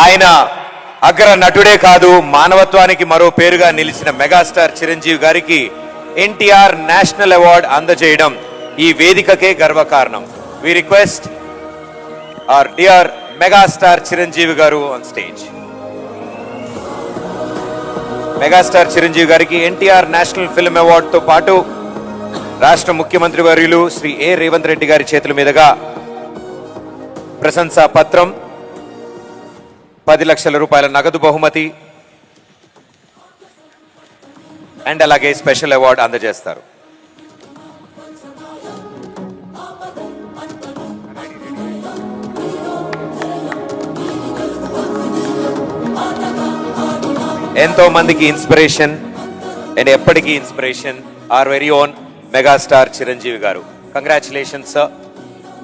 ఆయన అగ్ర నటుడే కాదు, మానవత్వానికి మరో పేరుగా నిలిచిన మెగాస్టార్ చిరంజీవి గారికి ఎన్టీఆర్ నేషనల్ అవార్డు అందజేయడం ఈ వేదికకే గర్వకారణం. We request our dear megastar Chiranjeevi garu on stage. Megastar Chiranjeevi గారికి ఎన్టీఆర్ నేషనల్ ఫిల్మ్ అవార్డు తో పాటు రాష్ట్ర ముఖ్యమంత్రి వర్యులు శ్రీ ఏ రేవంత్ రెడ్డి గారి చేతుల మీదుగా ప్రశంసా పత్రం, 10 లక్షల రూపాయల నగదు బహుమతి అండ్ అలాగే స్పెషల్ అవార్డు అందజేస్తారు. ఎంతో మందికి ఇన్స్పిరేషన్ అండ్ ఎప్పటికీ inspiration our very own megastar Chiranjeevi garu. Congratulations sir.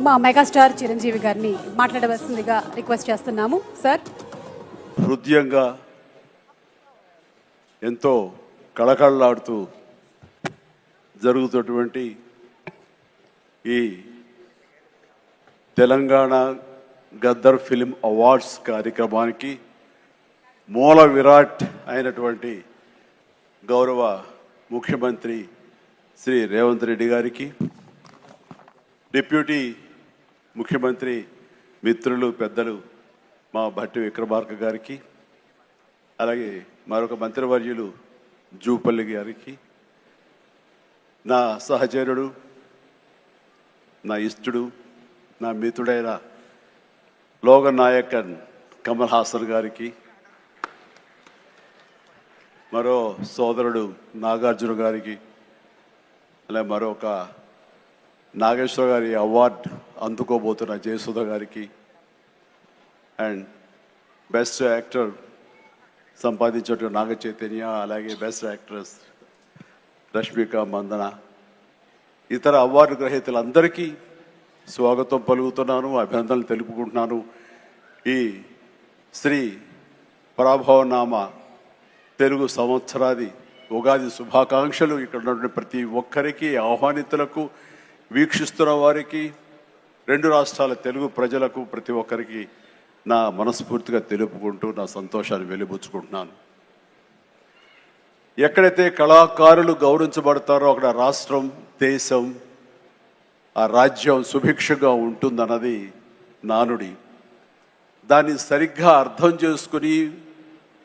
మా మెగాస్టార్ చిరంజీవి గారిని మాట్లాడవలసిందిగా రిక్వెస్ట్ చేస్తున్నాము సార్. హృదయంగా ఎంతో కళకళలాడుతూ జరుగుతున్నటువంటి ఈ తెలంగాణ గద్దర్ ఫిల్మ్ అవార్డ్స్ కార్యక్రమానికి మూల విరాట్ అయినటువంటి గౌరవ ముఖ్యమంత్రి శ్రీ రేవంత్ రెడ్డి గారికి, డిప్యూటీ ముఖ్యమంత్రి మిత్రులు పెద్దలు మా భట్టి విక్రమార్క గారికి, అలాగే మరొక మంత్రివర్యులు జూపల్లి గారికి, నా సహచరుడు, నా ఇష్టుడు, నా మిత్రుడైన లోగన్ నాయకన్ కమల్ హాసన్ గారికి, మరో సోదరుడు నాగార్జున గారికి, అలాగే మరొక నాగేశ్వర గారి అవార్డు అందుకోబోతున్న జయసుధ గారికి, and best actor సంపాదించేటువంటి Naga Chaitanya, అలాగే బెస్ట్ యాక్ట్రెస్ రష్మిక మందన, ఇతర అవార్డు గ్రహీతలందరికీ స్వాగతం పలుకుతున్నాను, అభినందనలు తెలుపుకుంటున్నాను. ఈ శ్రీ పరాభవనామ తెలుగు సంవత్సరాది ఉగాది శుభాకాంక్షలు ఇక్కడ ఉన్నటువంటి ప్రతి ఒక్కరికి, ఆహ్వానితులకు, వీక్షిస్తున్న వారికి, 2 రాష్ట్రాల తెలుగు ప్రజలకు ప్రతి ఒక్కరికి నా మనస్ఫూర్తిగా తెలుపుకుంటూ నా సంతోషాన్ని వెలిబుచ్చుకుంటున్నాను. ఎక్కడైతే కళాకారులు గౌరవించబడతారో అక్కడ రాష్ట్రం, దేశం, ఆ రాజ్యం సుభిక్షంగా ఉంటుందన్నది నానుడి. దాన్ని సరిగ్గా అర్థం చేసుకుని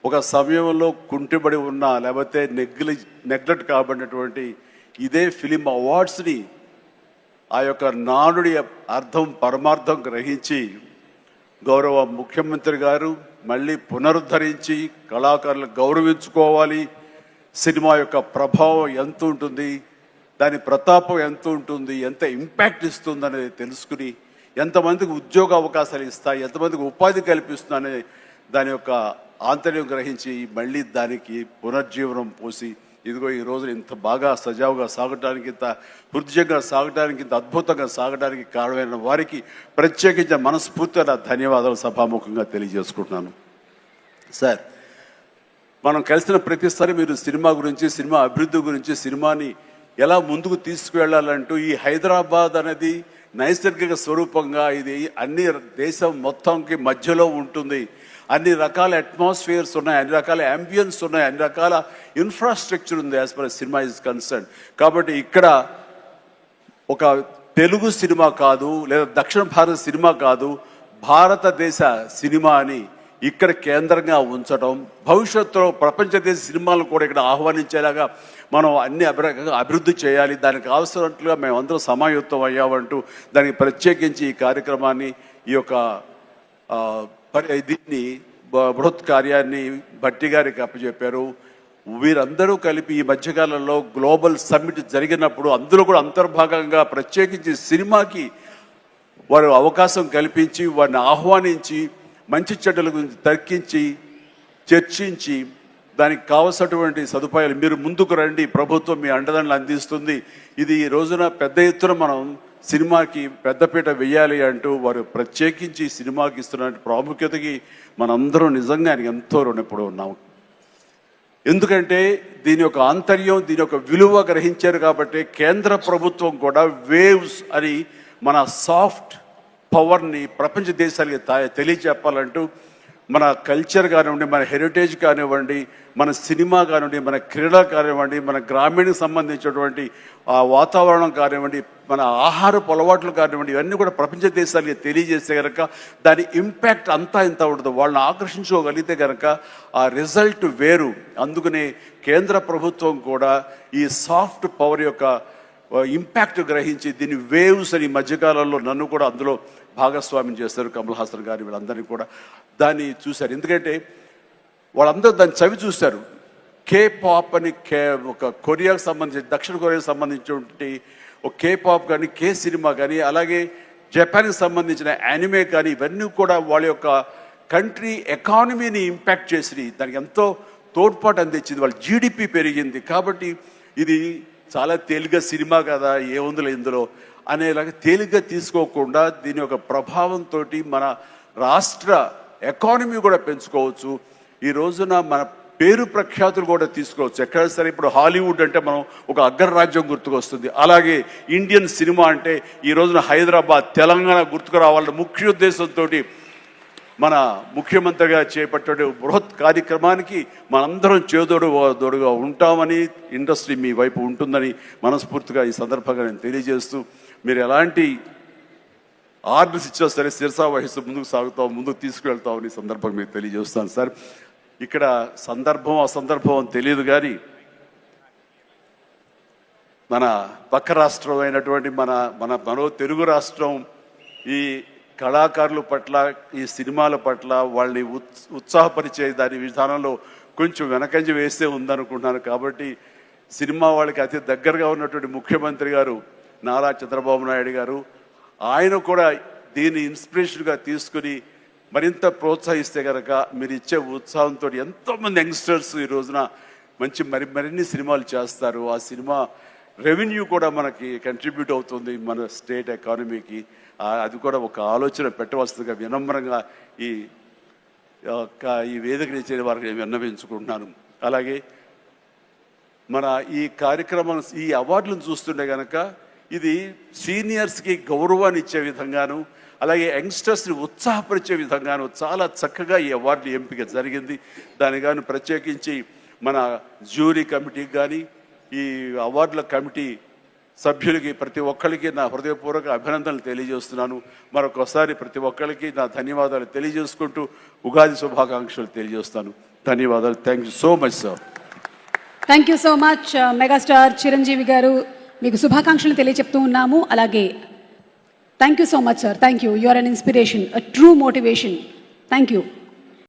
ఒక సమయంలో కుంటిబడి ఉన్న, లేకపోతే నెగ్లెక్ట్ కాబడినటువంటి ఇదే ఫిలిం అవార్డ్స్ని ఆ యొక్క నానుడి అర్థం పరమార్థం గ్రహించి గౌరవ ముఖ్యమంత్రి గారు మళ్ళీ పునరుద్ధరించి కళాకారులు గౌరవించుకోవాలి, సినిమా యొక్క ప్రభావం ఎంత ఉంటుంది, దాని ప్రతాపం ఎంత ఉంటుంది, ఎంత ఇంపాక్ట్ ఇస్తుంది అనేది తెలుసుకుని ఎంతమందికి ఉద్యోగ అవకాశాలు ఇస్తాయి, ఎంతమందికి ఉపాధి కల్పిస్తుందనే దాని యొక్క ఆంతర్యం గ్రహించి మళ్ళీ దానికి పునర్జీవనం పోసి ఇదిగో ఈ రోజు ఇంత బాగా సజావుగా సాగడానికి, ఇంత హృదయంగా సాగడానికి, ఇంత అద్భుతంగా సాగడానికి కారణమైన వారికి ప్రత్యేకించిన మనస్ఫూర్తిగా ధన్యవాదాలు సభాముఖంగా తెలియజేసుకుంటున్నాను. సార్, మనం కలిసిన ప్రతిసారి మీరు సినిమా గురించి, సినిమా అభివృద్ధి గురించి, సినిమాని ఎలా ముందుకు తీసుకువెళ్ళాలంటూ, ఈ హైదరాబాద్ అనేది నైసర్గిక స్వరూపంగా ఇది అన్ని దేశం మొత్తంకి మధ్యలో ఉంటుంది, అన్ని రకాల అట్మాస్ఫియర్స్ ఉన్నాయి, అన్ని రకాల అంబియన్స్ ఉన్నాయి, అన్ని రకాల ఇన్ఫ్రాస్ట్రక్చర్ ఉంది as per cinema is concern. కాబట్టి ఇక్కడ ఒక తెలుగు సినిమా కాదు, లేదా దక్షిణ భారత సినిమా కాదు, భారతదేశ సినిమా అని ఇక్కడ కేంద్రంగా ఉంచడం, భవిష్యత్తులో ప్రపంచ దేశ సినిమాలను కూడా ఇక్కడ ఆహ్వానించేలాగా మనం అన్ని అభివృద్ధి చేయాలి, దానికి అవసరట్లుగా మేమందరం సమాయుత్తం అయ్యామంటూ దానికి ప్రత్యేకించి ఈ కార్యక్రమాన్ని, ఈ యొక్క దీన్ని బృహత్ కార్యాన్ని భట్టి గారికి అప్పచెప్పారు. వీరందరూ కలిపి ఈ మధ్యకాలంలో గ్లోబల్ సమ్మిట్ జరిగినప్పుడు అందులో కూడా అంతర్భాగంగా ప్రత్యేకించి సినిమాకి వారు అవకాశం కల్పించి, వారిని ఆహ్వానించి, మంచి చెడ్డల గురించి తర్కించి, చర్చించి, దానికి కావలసినటువంటి సదుపాయాలు మీరు ముందుకు రండి, ప్రభుత్వం మీ అండదండలు అందిస్తుంది, ఇది ఈ రోజున పెద్ద ఎత్తున మనం సినిమాకి పెద్దపీట వేయాలి అంటూ వారు ప్రత్యేకించి సినిమాకి ఇస్తున్న ప్రాముఖ్యతకి మనందరం నిజంగా ఆయనకి ఎంతో రుణపడి ఉన్నాము. ఎందుకంటే దీని యొక్క ఆంతర్యం, దీని యొక్క విలువ గ్రహించారు కాబట్టి కేంద్ర ప్రభుత్వం కూడా వేవ్స్ అని మన సాఫ్ట్ పవర్ని ప్రపంచ దేశాలకి తెలియజెప్పాలంటూ మన కల్చర్ కానివ్వండి, మన హెరిటేజ్ కానివ్వండి, మన సినిమా కానివ్వండి, మన క్రీడ కానివ్వండి, మన గ్రామీణకు సంబంధించినటువంటి ఆ వాతావరణం కానివ్వండి, మన ఆహారపు అలవాట్లు కానివ్వండి, ఇవన్నీ కూడా ప్రపంచ దేశాలకి తెలియజేస్తే కనుక దాని ఇంపాక్ట్ అంతా ఇంత ఉండదు. వాళ్ళని ఆకర్షించుకోగలిగితే కనుక ఆ రిజల్ట్ వేరు. అందుకనే కేంద్ర ప్రభుత్వం కూడా ఈ సాఫ్ట్ పవర్ యొక్క ఇంపాక్ట్ గ్రహించి దీన్ని వేవ్స్ అని మధ్యకాలంలో నన్ను కూడా అందులో భాగస్వామ్యం చేస్తారు. కమల్ హాసన్ గారి వీళ్ళందరినీ కూడా దాన్ని చూశారు. ఎందుకంటే వాళ్ళందరూ దాన్ని చవి చూశారు. కే పాప్ అని ఒక కొరియాకు సంబంధించి, దక్షిణ కొరియాకు సంబంధించినటువంటి ఒక కే పాప్ కానీ, కే సినిమా కానీ, అలాగే జపాన్కి సంబంధించిన యానిమే కానీ, ఇవన్నీ కూడా వాళ్ళ యొక్క కంట్రీ ఎకానమీని ఇంపాక్ట్ చేసి దానికి ఎంతో తోడ్పాటు అందించింది. వాళ్ళ జీడిపి పెరిగింది. కాబట్టి ఇది చాలా తేలిగ్గా సినిమా కదా, ఏముందిలే ఇందులో అనేలాగా తేలిగ్గా తీసుకోకుండా దీని యొక్క ప్రభావంతో మన రాష్ట్ర ఎకానమీ కూడా పెంచుకోవచ్చు. ఈ రోజున మన పేరు ప్రఖ్యాతులు కూడా తీసుకోవచ్చు. ఎక్కడ సరే ఇప్పుడు హాలీవుడ్ అంటే మనం ఒక అగ్రరాజ్యం గుర్తుకొస్తుంది. అలాగే ఇండియన్ సినిమా అంటే ఈ రోజున హైదరాబాద్, తెలంగాణ గుర్తుకు రావాలన్న ముఖ్య ఉద్దేశంతో మన ముఖ్యమంత్రిగా చేపట్టే బృహత్ కార్యక్రమానికి మనందరం చేదోడుగా ఉంటామని, ఇండస్ట్రీ మీ వైపు ఉంటుందని మనస్ఫూర్తిగా ఈ సందర్భంగా నేను తెలియజేస్తూ, మీరు ఎలాంటి ఆర్డర్స్ ఇచ్చినా సరే శిరసా వహిస్తూ ముందుకు తీసుకువెళ్తామని సందర్భంగా మీకు తెలియజేస్తాను. సార్, ఇక్కడ సందర్భం అసందర్భం అని తెలియదు కానీ మన పక్క రాష్ట్రం అయినటువంటి మనో తెలుగు రాష్ట్రం ఈ కళాకారుల పట్ల, ఈ సినిమాల పట్ల వాళ్ళని ఉత్సాహపరిచే దాని విధానంలో కొంచెం వెనకంజ వేస్తే ఉందనుకుంటున్నాను. కాబట్టి సినిమా వాళ్ళకి అతి దగ్గరగా ఉన్నటువంటి ముఖ్యమంత్రి గారు నారా చంద్రబాబు నాయుడు గారు, ఆయన కూడా దీన్ని ఇన్స్పిరేషన్గా తీసుకుని మరింత ప్రోత్సహిస్తే కనుక మీరు ఇచ్చే ఉత్సాహంతో ఎంతోమంది యంగ్స్టర్స్ ఈ రోజున మరిన్ని సినిమాలు చేస్తారు. ఆ సినిమా రెవెన్యూ కూడా మనకి కంట్రిబ్యూట్ అవుతుంది మన స్టేట్ ఎకానమీకి. అది కూడా ఒక ఆలోచన పెట్టవలసిందిగా వినమ్రంగా ఈ వేదిక ఇచ్చే వారికి నేను విన్నవించుకుంటున్నాను. అలాగే మన ఈ కార్యక్రమం, ఈ అవార్డులను చూస్తుంటే కనుక ఇది సీనియర్స్కి గౌరవాన్ని ఇచ్చే విధంగాను, అలాగే యంగ్స్టర్స్ని ఉత్సాహపరిచే విధంగాను చాలా చక్కగా ఈ అవార్డు ఎంపిక జరిగింది. దాని కానీ ప్రత్యేకించి మన జ్యూరీ కమిటీకి కానీ, ఈ అవార్డుల కమిటీ సభ్యులకి ప్రతి ఒక్కరికి నా హృదయపూర్వక అభినందనలు తెలియజేస్తున్నాను. మరొకసారి ప్రతి ఒక్కరికి నా ధన్యవాదాలు తెలియజేసుకుంటూ ఉగాది శుభాకాంక్షలు తెలియజేస్తాను. ధన్యవాదాలు. Thank you so much sir. Thank you so much megastar Chiranjeevi garu, మీకు శుభాకాంక్షలు తెలియజెప్తూ ఉన్నాము. అలాగే thank you so much sir. Thank you. You are an inspiration, a true motivation. Thank you.